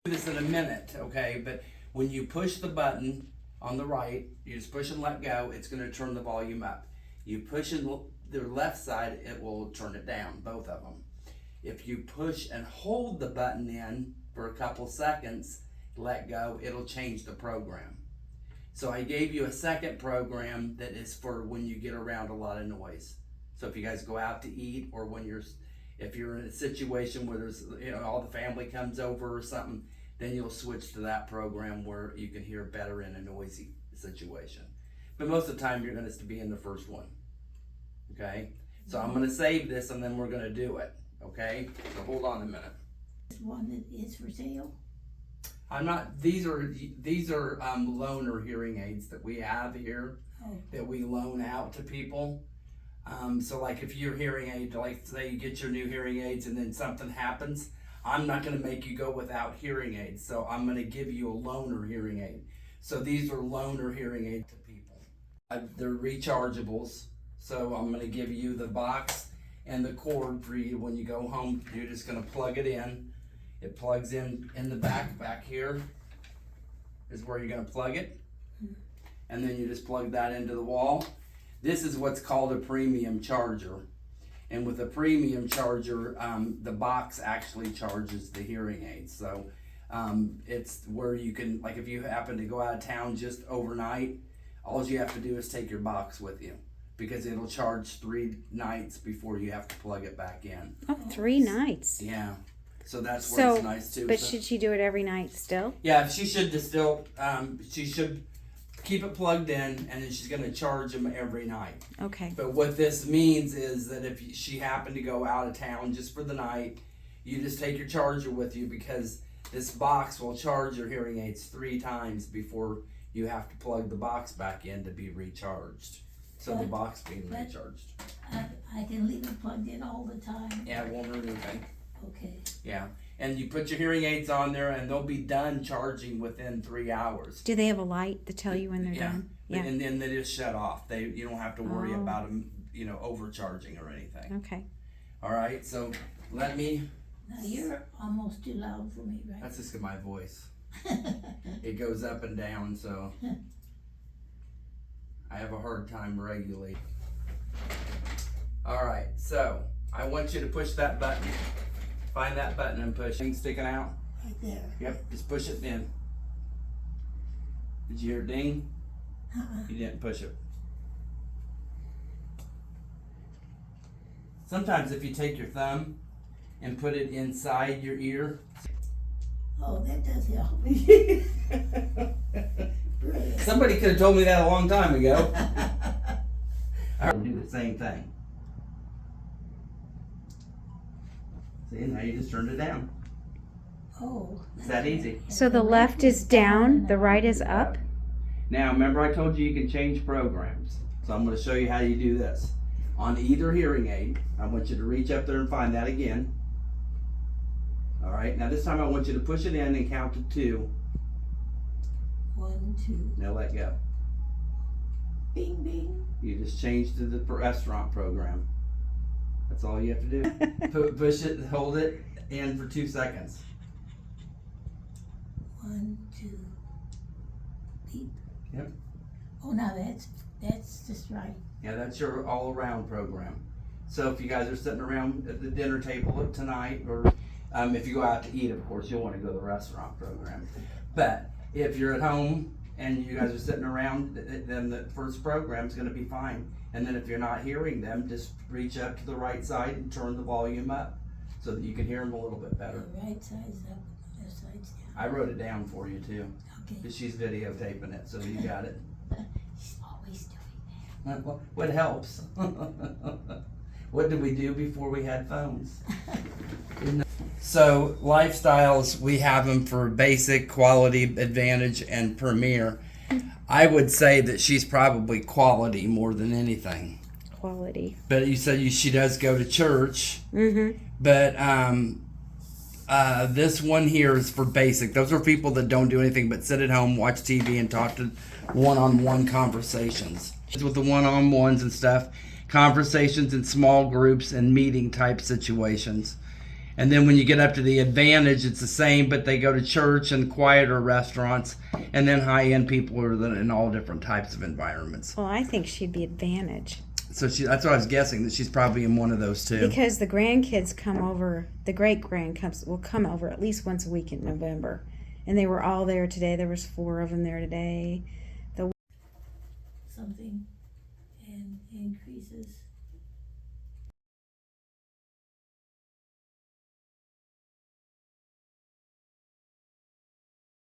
this in a minute, okay? But when you push the button on the right, you just push and let go, it's going to turn the volume up. You push in the left side, it will turn it down, both of them. If you push and hold the button in for a couple seconds, let go, it'll change the program. So I gave you a second program that is for when you get around a lot of noise. So if you guys go out to eat, or if you're in a situation where there's, all the family comes over or something, then you'll switch to that program where you can hear better in a noisy situation. But most of the time you're going to be in the first one. Okay? So I'm going to save this and then we're going to do it. Okay? So hold on a minute. This one that is for sale? These are loaner hearing aids that we have here that we loan out to people. So like if your hearing aid, like say you get your new hearing aids and then something happens, I'm not going to make you go without hearing aids. So I'm going to give you a loaner hearing aid. So these are loaner hearing aids to people. They're rechargeables. So I'm going to give you the box and the cord for you. When you go home, you're just going to plug it in. It plugs in the back here is where you're going to plug it. And then you just plug that into the wall. This is what's called a premium charger. And with a premium charger, the box actually charges the hearing aids. So it's where you can, like if you happen to go out of town just overnight, all you have to do is take your box with you, because it'll charge 3 nights before you have to plug it back in. Oh, 3 nights. Yeah. So that's where it's nice too. But should she do it every night still? Yeah, she should she should keep it plugged in, and then she's going to charge them every night. Okay. But what this means is that if she happened to go out of town just for the night, you just take your charger with you, because this box will charge your hearing aids 3 times before you have to plug the box back in to be recharged. So the box being recharged. I can leave it plugged in all the time. Yeah, it won't hurt anything. Okay. Yeah. And you put your hearing aids on there and they'll be done charging within 3 hours. Do they have a light to tell you when they're done? Yeah. And then they just shut off. You don't have to worry about them, overcharging or anything. Okay. All right. So let me. Now you're almost too loud for me, right? That's just my voice. It goes up and down, so I have a hard time regulating. All right. So I want you to push that button. Find that button and push. Thing sticking out? Right there. Yep, just push it in. Did you hear it ding? You didn't push it. Sometimes if you take your thumb and put it inside your ear. Oh, that does help me. Somebody could have told me that a long time ago. I would do the same thing. See, now you just turned it down. Oh. It's that easy. So the left is down, the right is up? Now, remember I told you can change programs. So I'm going to show you how you do this. On either hearing aid, I want you to reach up there and find that again. All right, now this time I want you to push it in and count to 2. 1, 2. Now let go. Bing, bing. You just changed to the restaurant program. That's all you have to do. Push it and hold it in for 2 seconds. 1, 2. Beep. Yep. Oh, now that's just right. Yeah, that's your all-around program. So if you guys are sitting around at the dinner table tonight, or if you go out to eat, of course, you'll want to go to the restaurant program. But if you're at home and you guys are sitting around, then the first program is going to be fine. And then if you're not hearing them, just reach up to the right side and turn the volume up so that you can hear them a little bit better. The right side's up, left side's down. I wrote it down for you too. Okay. Because she's videotaping it, so you got it. She's always doing that. What helps? What did we do before we had phones? So lifestyles, we have them for basic, quality, advantage, and premier. I would say that she's probably quality more than anything. Quality. But you said she does go to church. Mm-hmm. But this one here is for basic. Those are people that don't do anything but sit at home, watch TV, and talk to one-on-one conversations. With the one-on-ones and stuff, conversations in small groups and meeting type situations. And then when you get up to the Advantage, it's the same, but they go to church and quieter restaurants. And then high-end people are in all different types of environments. Well, I think she'd be Advantage. So that's what I was guessing, that she's probably in one of those too. Because the grandkids come over, the great-grandkids will come over at least once a week in November. And they were all there today. There was 4 of them there today. Something and increases